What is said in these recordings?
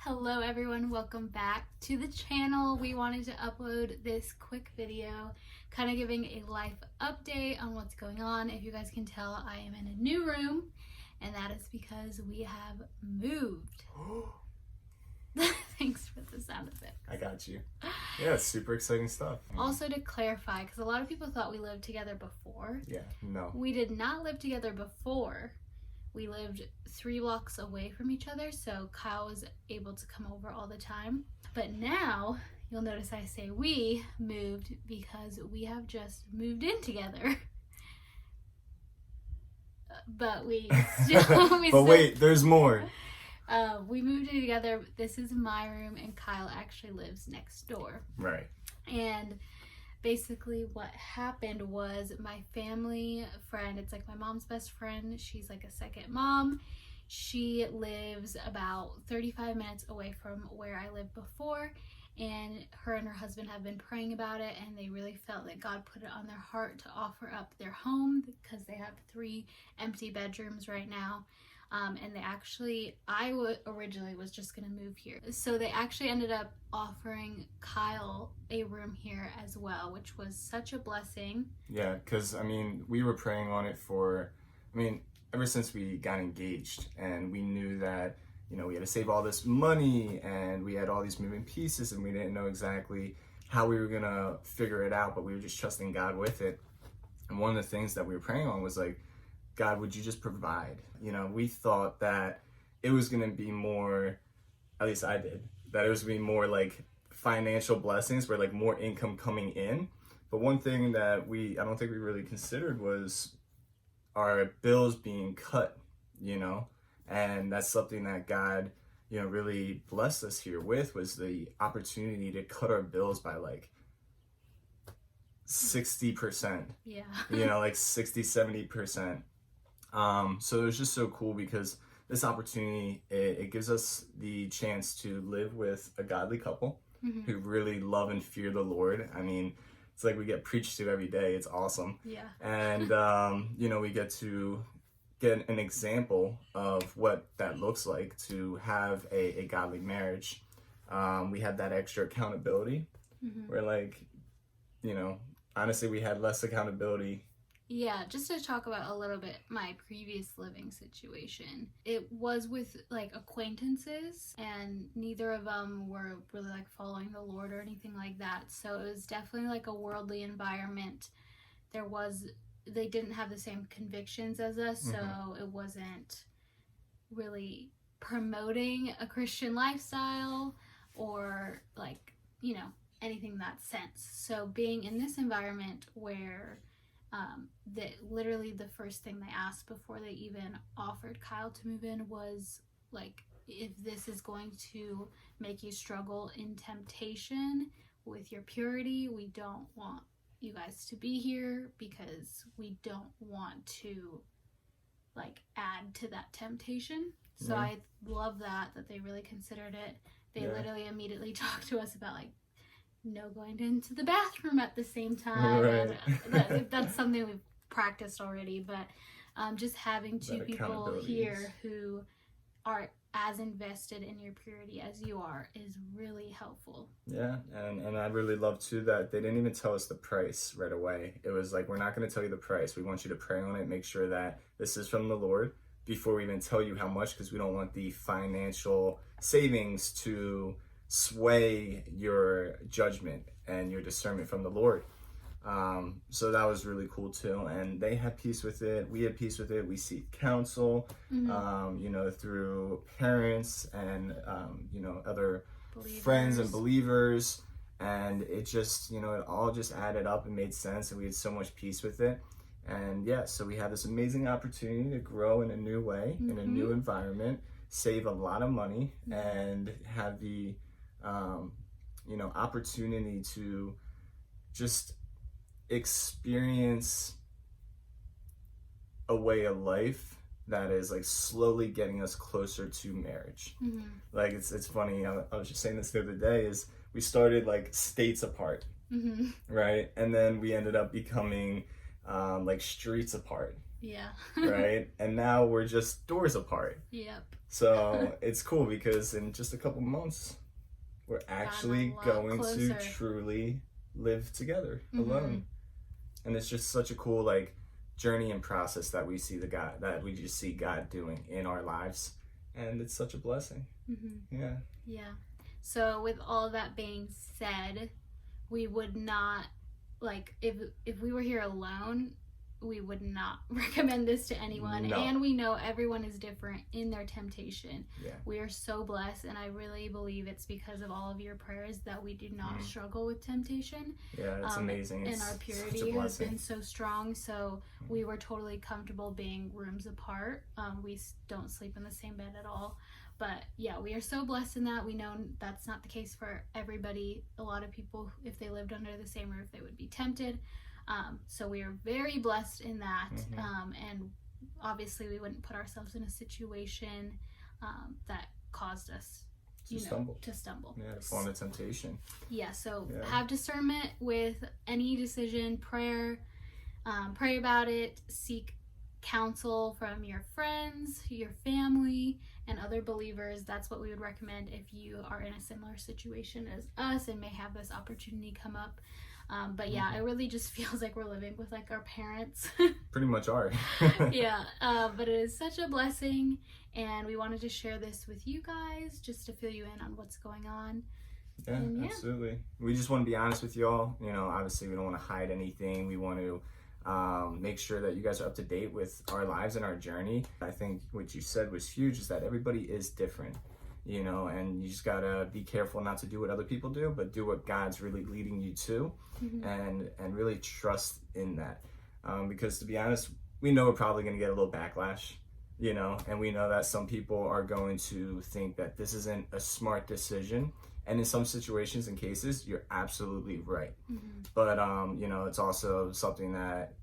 Hello everyone, welcome back to the channel. We wanted to upload this quick video kind of giving a life update on what's going on. If you guys can tell, I am in a new room and that is because we have moved. Thanks for the sound effect. I got you. Yeah, it's super exciting stuff. Also to clarify, because a lot of people thought we lived together before. Yeah, no. We did not live together before. We lived 3 blocks away from each other, so Kyle was able to come over all the time. But now, you'll notice I say we moved because we have just moved in together. But we still... Wait, there's more. We moved in together. This is my room, and Kyle actually lives next door. Right. And basically what happened was my family friend, it's like my mom's best friend, she's like a second mom. She lives about 35 minutes away from where I lived before, and her husband have been praying about it, and they really felt that God put it on their heart to offer up their home because they have 3 empty bedrooms right now. And they actually, originally was just gonna move here. So they actually ended up offering Kyle a room here as well, which was such a blessing. Yeah, because, we were praying on it ever since we got engaged, and we knew that, we had to save all this money, and we had all these moving pieces, and we didn't know exactly how we were gonna figure it out, but we were just trusting God with it. And one of the things that we were praying on was like, God, would you just provide? We thought that it was going to be more, at least I did, that it was going to be more like financial blessings where like more income coming in. But one thing that I don't think we really considered was our bills being cut, and that's something that God, really blessed us here with, was the opportunity to cut our bills by like 60%. Yeah. Like 60, 70%. So it was just so cool because this opportunity, it gives us the chance to live with a godly couple who really love and fear the Lord. It's like we get preached to every day. It's awesome. Yeah. And, we get to get an example of what that looks like to have a godly marriage. We had that extra accountability where honestly, we had less accountability. Yeah, just to talk about a little bit my previous living situation. It was with like acquaintances, and neither of them were really like following the Lord or anything like that. So it was definitely like a worldly environment. They didn't have the same convictions as us, so it wasn't really promoting a Christian lifestyle or like, anything in that sense. So being in this environment where that literally the first thing they asked before they even offered Kyle to move in was like, if this is going to make you struggle in temptation with your purity, we don't want you guys to be here because we don't want to like add to that temptation. So I love that they really considered it. They literally immediately talked to us about like no going into the bathroom at the same time. Right. And that's something we've practiced already, but just having 2 people here who are as invested in your purity as you are is really helpful. Yeah, and I really love too that they didn't even tell us the price right away. It was like, we're not going to tell you the price. We want you to pray on it, make sure that this is from the Lord before we even tell you how much, because we don't want the financial savings to sway your judgment and your discernment from the Lord. So that was really cool too, and they had peace with it. We had peace with it. We seek counsel, through parents and other friends and believers, and it just it all just added up and made sense, and we had so much peace with it. And so we had this amazing opportunity to grow in a new way, in a new environment, save a lot of money, and have the opportunity to just experience a way of life that is like slowly getting us closer to marriage. Like it's funny, I was just saying this the other day, is we started like states apart, right? And then we ended up becoming like streets apart. Yeah. right? And now we're just doors apart. Yep. So it's cool because in just a couple months, we're actually going to truly live together alone. And it's just such a cool like journey and process that we see we just see God doing in our lives, and it's such a blessing. Yeah. So with all of that being said, we would not, like, if we were here alone, we would not recommend this to anyone. No. And we know everyone is different in their temptation. Yeah. We are so blessed, and I really believe it's because of all of your prayers that we do not struggle with temptation. Yeah, it's amazing. And our purity has been so strong, so we were totally comfortable being rooms apart. We don't sleep in the same bed at all. But yeah, we are so blessed in that. We know that's not the case for everybody. A lot of people, if they lived under the same roof, they would be tempted. So we are very blessed in that. And obviously we wouldn't put ourselves in a situation that caused us to stumble. Yeah, to fall into temptation. Yeah, so have discernment with any decision, prayer, pray about it, seek counsel from your friends, your family, and other believers. That's what we would recommend if you are in a similar situation as us and may have this opportunity come up. But yeah, it really just feels like we're living with like our parents. Pretty much are. Yeah, but it is such a blessing, and we wanted to share this with you guys just to fill you in on what's going on. Yeah, absolutely. We just want to be honest with y'all. You know, obviously we don't want to hide anything. We want to make sure that you guys are up to date with our lives and our journey. I think what you said was huge, is that everybody is different. You know, and you just gotta be careful not to do what other people do, but do what God's really leading you to, and really trust in that. Because to be honest, we know we're probably gonna get a little backlash, you know, and we know that some people are going to think that this isn't a smart decision. And in some situations and cases, you're absolutely right. But you know, it's also something that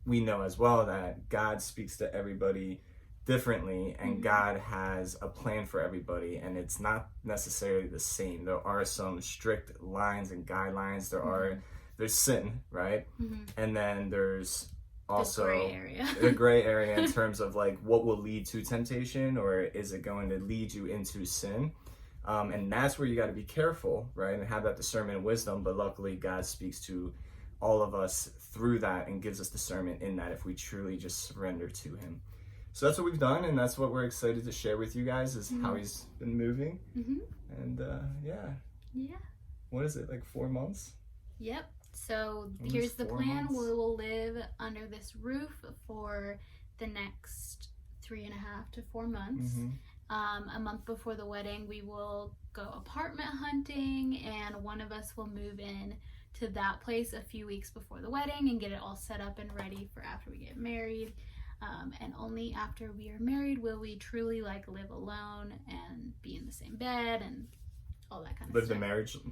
we know as well, that God speaks to everybody differently, and God has a plan for everybody, and it's not necessarily the same. There are some strict lines and guidelines. There's sin, right? And then there's also the gray area in terms of like what will lead to temptation, or is it going to lead you into sin? And that's where you got to be careful, right? And have that discernment and wisdom. But luckily God speaks to all of us through that and gives us discernment in that if we truly just surrender to him. So that's what we've done, and that's what we're excited to share with you guys, is how he's been moving. And yeah. What is it, like 4 months? Yep. So here's the plan. We will live under this roof for the next 3.5 to 4 months. A month before the wedding, we will go apartment hunting, and one of us will move in to that place a few weeks before the wedding and get it all set up and ready for after we get married. And only after we are married will we truly like live alone and be in the same bed and all that kind of live stuff.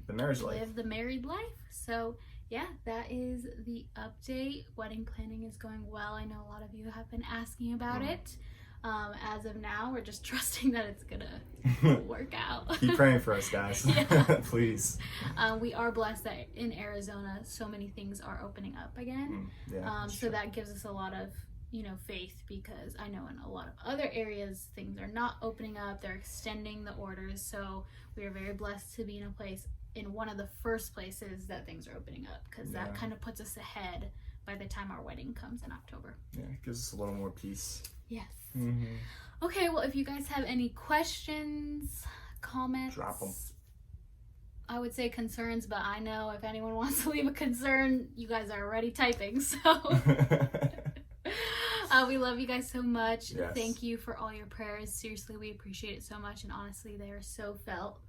the marriage life. Live the married life. So yeah, that is the update. Wedding planning is going well. I know a lot of you have been asking about it. As of now, we're just trusting that it's gonna work out. Keep praying for us, guys. Please. We are blessed that in Arizona, so many things are opening up again. So that gives us a lot of faith, because I know in a lot of other areas things are not opening up. They're extending the orders. So we are very blessed to be in a place, in one of the first places that things are opening up, because that kind of puts us ahead by the time our wedding comes in October. Yeah, it gives us a little more peace. Yes. Okay, well, if you guys have any questions, comments, drop them. I would say concerns, but I know if anyone wants to leave a concern, you guys are already typing, so we love you guys so much. Yes. Thank you for all your prayers. Seriously, we appreciate it so much, and honestly, they are so felt.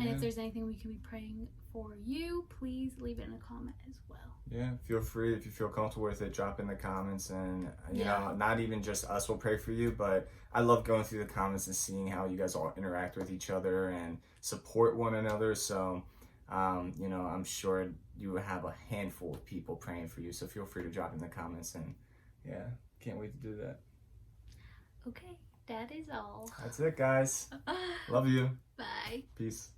And if there's anything we can be praying for you, please leave it in a comment as well. Yeah, feel free, if you feel comfortable with it, drop in the comments, and you know, not even just us will pray for you, but I love going through the comments and seeing how you guys all interact with each other and support one another. So you know, I'm sure you have a handful of people praying for you, so feel free to drop in the comments, and can't wait to do that. Okay, that is all. That's it, guys. Love you. Bye. Peace.